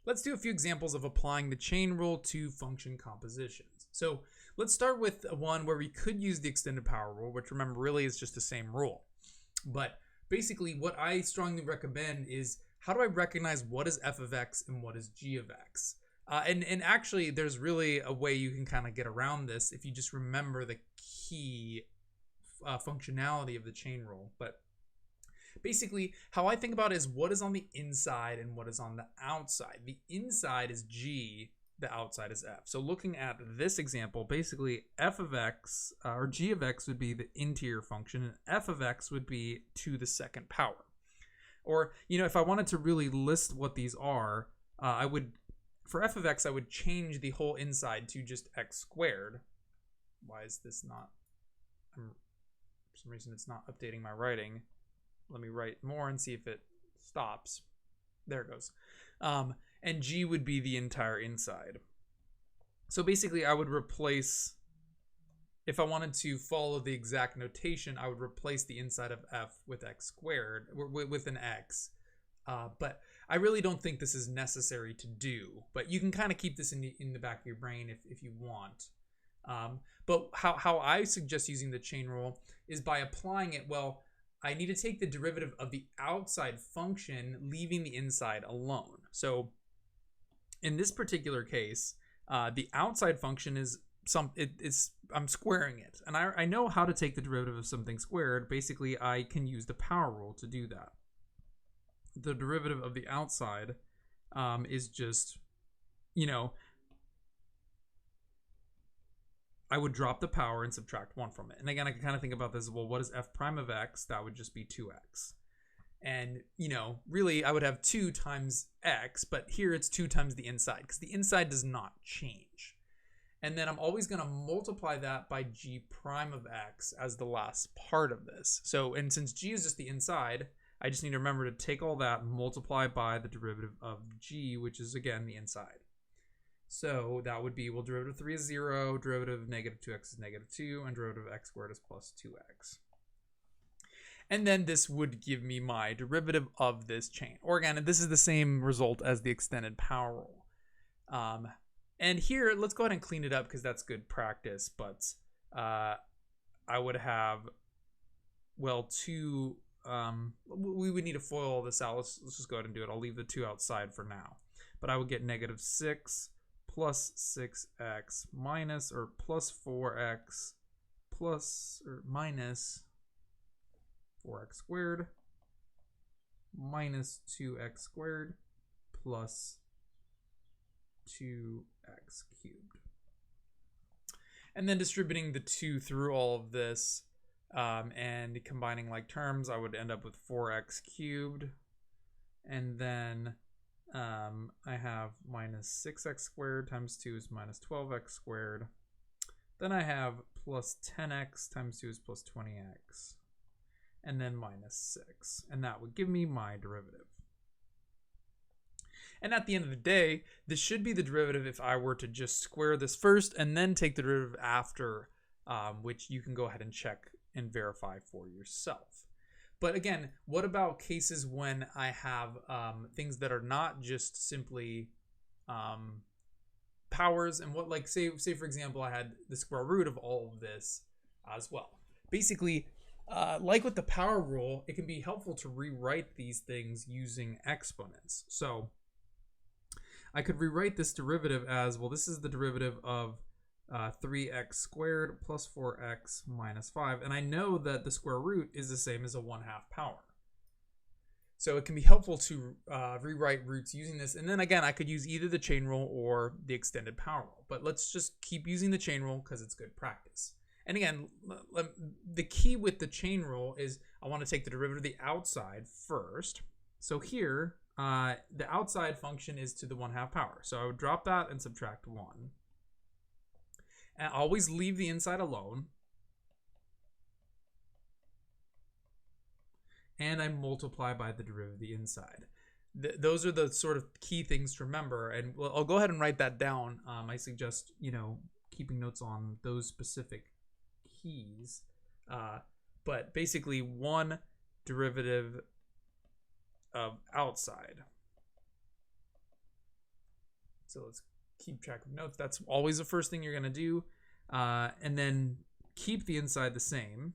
Let's do a few examples of applying the chain rule to function compositions. So let's start with one where we could use the extended power rule, which remember really is just the same rule. But basically what I strongly recommend is, how do I recognize what is f of x and what is g of x? And actually there's really a way you can kind of get around this if you just remember the key functionality of the chain rule. But basically, how I think about it is what is on the inside and what is on the outside. The inside is g, the outside is f. So looking at this example, basically f of x or g of x would be the interior function, and f of x would be to the second power. Or, if I wanted to really list what these are, I would, for f of x, I would change the whole inside to just x squared. Why is this not, for some reason it's not updating my writing. Let me write more and see if it stops. There it goes. And g would be the entire inside. So basically I would replace, if I wanted to follow the exact notation, I would replace the inside of f with x squared, with an x. But I really don't think this is necessary to do. But you can kind of keep this in the back of your brain if you want. But how I suggest using the chain rule is by applying it, well, I need to take the derivative of the outside function, leaving the inside alone. So in this particular case, the outside function is I'm squaring it. And I know how to take the derivative of something squared. Basically, I can use the power rule to do that. The derivative of the outside is just, I would drop the power and subtract 1 from it. And again, I can kind of think about this, well, what is f prime of x? That would just be 2x. And, really I would have 2 times x, but here it's 2 times the inside, because the inside does not change. And then I'm always going to multiply that by g prime of x as the last part of this. So, and since g is just the inside, I just need to remember to take all that and multiply by the derivative of g, which is, again, the inside. So that would be, well, derivative of 3 is 0, derivative of negative 2x is negative 2, and derivative of x squared is plus 2x. And then this would give me my derivative of this chain. Or again, this is the same result as the extended power rule. And here, let's go ahead and clean it up because that's good practice. But I would have, well, we would need to FOIL all this out. Let's just go ahead and do it. I'll leave the 2 outside for now. But I would get negative 6 plus 6x minus, or plus 4x plus, or minus 4x squared minus 2x squared plus 2x cubed. And then distributing the 2 through all of this and combining like terms, I would end up with 4x cubed. And then I have minus 6x squared times 2 is minus 12x squared. Then I have plus 10x times 2 is plus 20x. And then minus 6. And that would give me my derivative. And at the end of the day, this should be the derivative if I were to just square this first and then take the derivative after, which you can go ahead and check and verify for yourself. But again, what about cases when I have things that are not just simply powers, and what, like, say for example, I had the square root of all of this as well. Basically, like with the power rule, it can be helpful to rewrite these things using exponents. So I could rewrite this derivative as, well, this is the derivative of 3x squared plus 4x minus 5. And I know that the square root is the same as a 1/2 power. So it can be helpful to rewrite roots using this. And then again, I could use either the chain rule or the extended power rule. But let's just keep using the chain rule because it's good practice. And again, the key with the chain rule is I want to take the derivative of the outside first. So here, the outside function is to the 1/2 power. So I would drop that and subtract 1. And always leave the inside alone. And I multiply by the derivative of the inside. Those are the sort of key things to remember. And I'll go ahead and write that down. I suggest, keeping notes on those specific keys. But basically, 1 derivative of outside So let's keep track of notes. That's always the first thing you're going to do. And then keep the inside the same.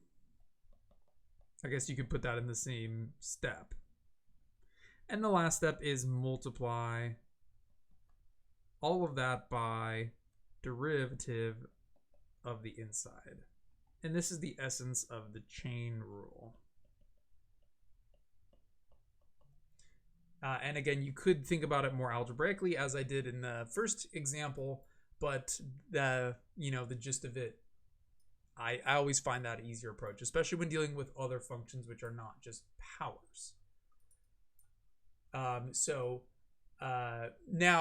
I guess you could put that in the same step. And the last step is multiply all of that by derivative of the inside. And this is the essence of the chain rule. And again, you could think about it more algebraically as I did in the first example, but the gist of it, I always find that easier approach, especially when dealing with other functions which are not just powers. Now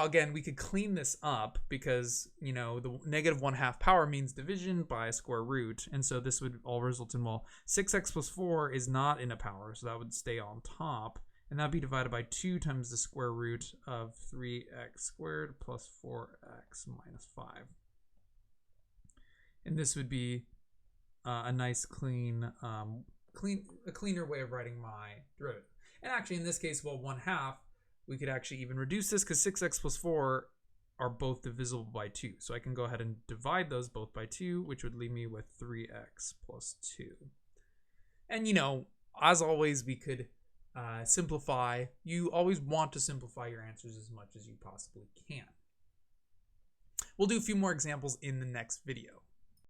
again, we could clean this up because, the negative 1/2 power means division by a square root. And so this would all result in, well, 6x plus 4 is not in a power, so that would stay on top. And that would be divided by 2 times the square root of 3x squared plus 4x minus 5. And this would be a nice cleaner way of writing my derivative. And actually in this case, well, 1/2, we could actually even reduce this because 6x plus 4 are both divisible by 2. So I can go ahead and divide those both by 2, which would leave me with 3x plus 2. And, as always, we could simplify. You always want to simplify your answers as much as you possibly can. We'll do a few more examples in the next video.